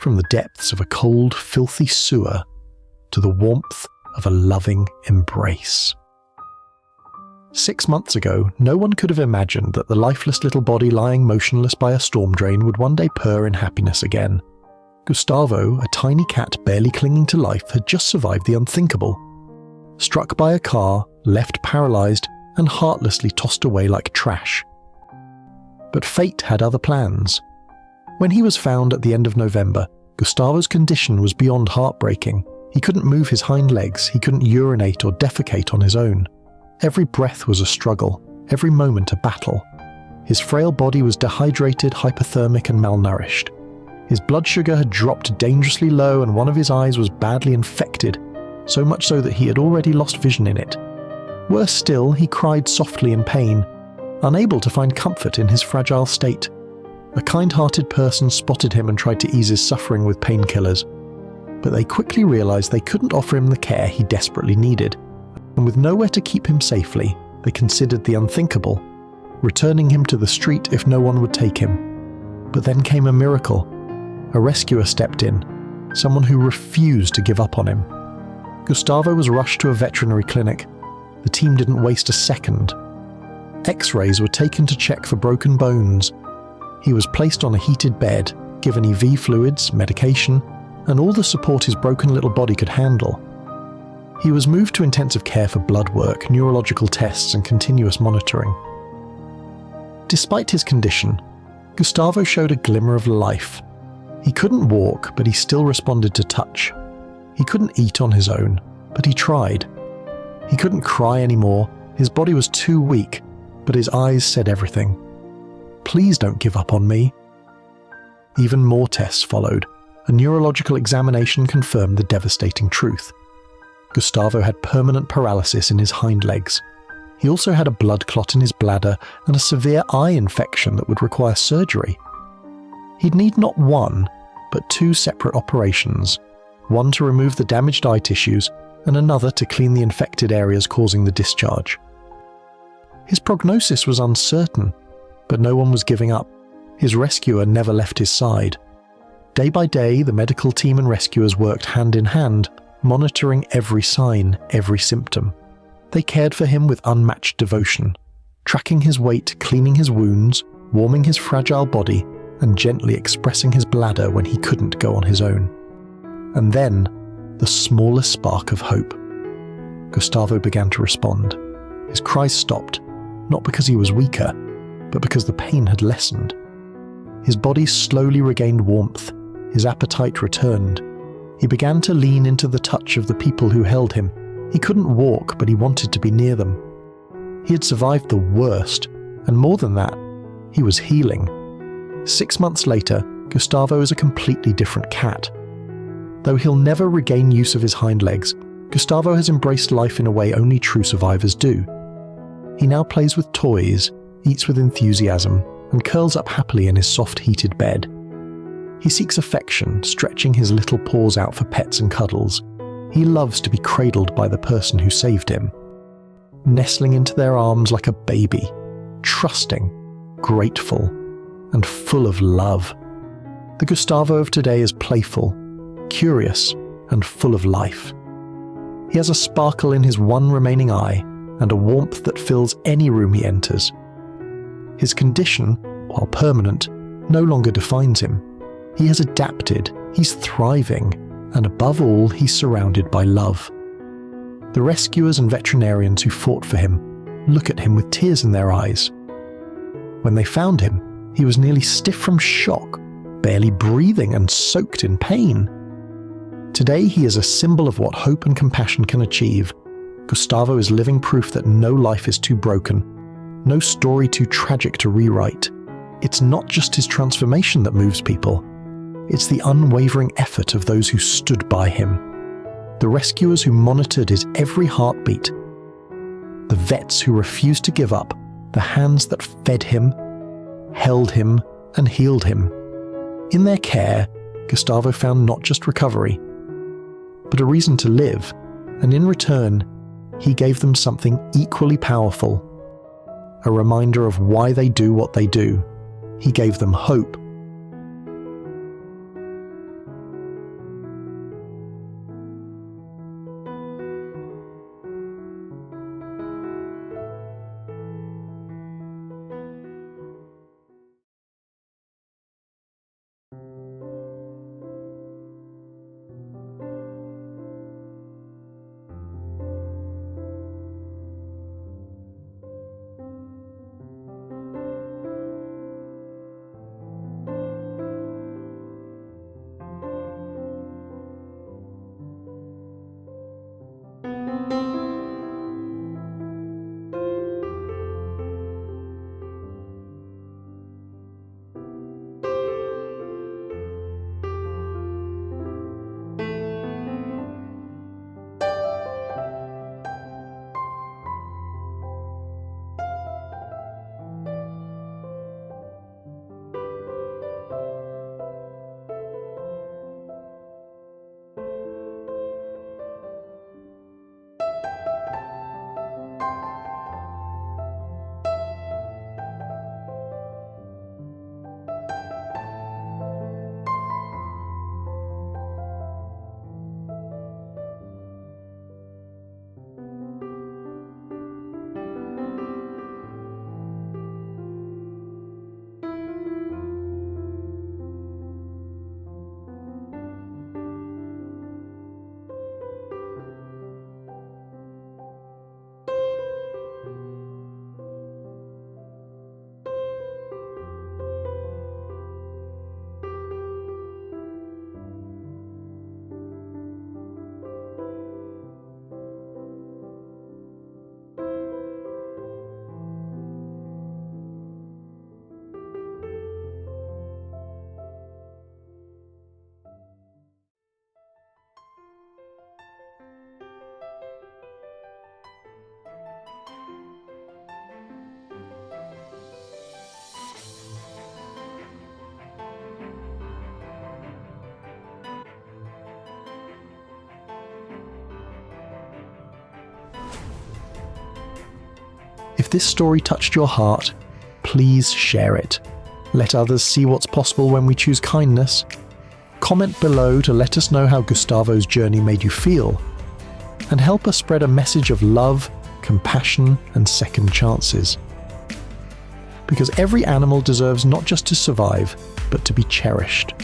from the depths of a cold, filthy sewer to the warmth of a loving embrace. 6 months ago, no one could have imagined that the lifeless little body lying motionless by a storm drain would one day purr in happiness again. Gustavo, a tiny cat barely clinging to life, had just survived the unthinkable. Struck by a car, left paralyzed, and heartlessly tossed away like trash. But fate had other plans. When he was found at the end of November, Gustavo's condition was beyond heartbreaking. He couldn't move his hind legs, he couldn't urinate or defecate on his own. Every breath was a struggle, every moment a battle. His frail body was dehydrated, hypothermic, and malnourished. His blood sugar had dropped dangerously low and one of his eyes was badly infected, so much so that he had already lost vision in it. Worse still, he cried softly in pain, unable to find comfort in his fragile state. A kind-hearted person spotted him and tried to ease his suffering with painkillers, but they quickly realized they couldn't offer him the care he desperately needed, and with nowhere to keep him safely, they considered the unthinkable, returning him to the street if no one would take him. But then came a miracle. A rescuer stepped in, someone who refused to give up on him. Gustavo was rushed to a veterinary clinic. The team didn't waste a second. X-rays were taken to check for broken bones. He was placed on a heated bed, given IV fluids, medication, and all the support his broken little body could handle. He was moved to intensive care for blood work, neurological tests, and continuous monitoring. Despite his condition, Gustavo showed a glimmer of life. He couldn't walk, but he still responded to touch. He couldn't eat on his own, but he tried. He couldn't cry anymore, his body was too weak, but his eyes said everything. "Please don't give up on me." Even more tests followed. A neurological examination confirmed the devastating truth. Gustavo had permanent paralysis in his hind legs. He also had a blood clot in his bladder and a severe eye infection that would require surgery. He'd need not one, but 2 separate operations, one to remove the damaged eye tissues and another to clean the infected areas causing the discharge. His prognosis was uncertain, but no one was giving up. His rescuer never left his side. Day by day, the medical team and rescuers worked hand in hand, monitoring every sign, every symptom. They cared for him with unmatched devotion, tracking his weight, cleaning his wounds, warming his fragile body, and gently expressing his bladder when he couldn't go on his own. And then, the smallest spark of hope. Gustavo began to respond. His cries stopped, not because he was weaker, but because the pain had lessened. His body slowly regained warmth, his appetite returned. He began to lean into the touch of the people who held him. He couldn't walk, but he wanted to be near them. He had survived the worst, and more than that, he was healing. 6 months later, Gustavo is a completely different cat. Though he'll never regain use of his hind legs, Gustavo has embraced life in a way only true survivors do. He now plays with toys, eats with enthusiasm, and curls up happily in his soft heated bed. He seeks affection, stretching his little paws out for pets and cuddles. He loves to be cradled by the person who saved him, nestling into their arms like a baby, trusting, grateful, and full of love. The Gustavo of today is playful, curious, and full of life. He has a sparkle in his one remaining eye and a warmth that fills any room he enters. His condition, while permanent, no longer defines him. He has adapted, he's thriving, and above all, he's surrounded by love. The rescuers and veterinarians who fought for him look at him with tears in their eyes. When they found him, he was nearly stiff from shock, barely breathing and soaked in pain. Today, he is a symbol of what hope and compassion can achieve. Gustavo is living proof that no life is too broken, no story too tragic to rewrite. It's not just his transformation that moves people. It's the unwavering effort of those who stood by him. The rescuers who monitored his every heartbeat. The vets who refused to give up. The hands that fed him, held him, and healed him. In their care, Gustavo found not just recovery, but a reason to live, and in return, he gave them something equally powerful. A reminder of why they do what they do. He gave them hope. this story touched your heart, please share it. Let others see what's possible when we choose kindness. Comment below to let us know how Gustavo's journey made you feel, and help us spread a message of love, compassion, and second chances. Because every animal deserves not just to survive, but to be cherished.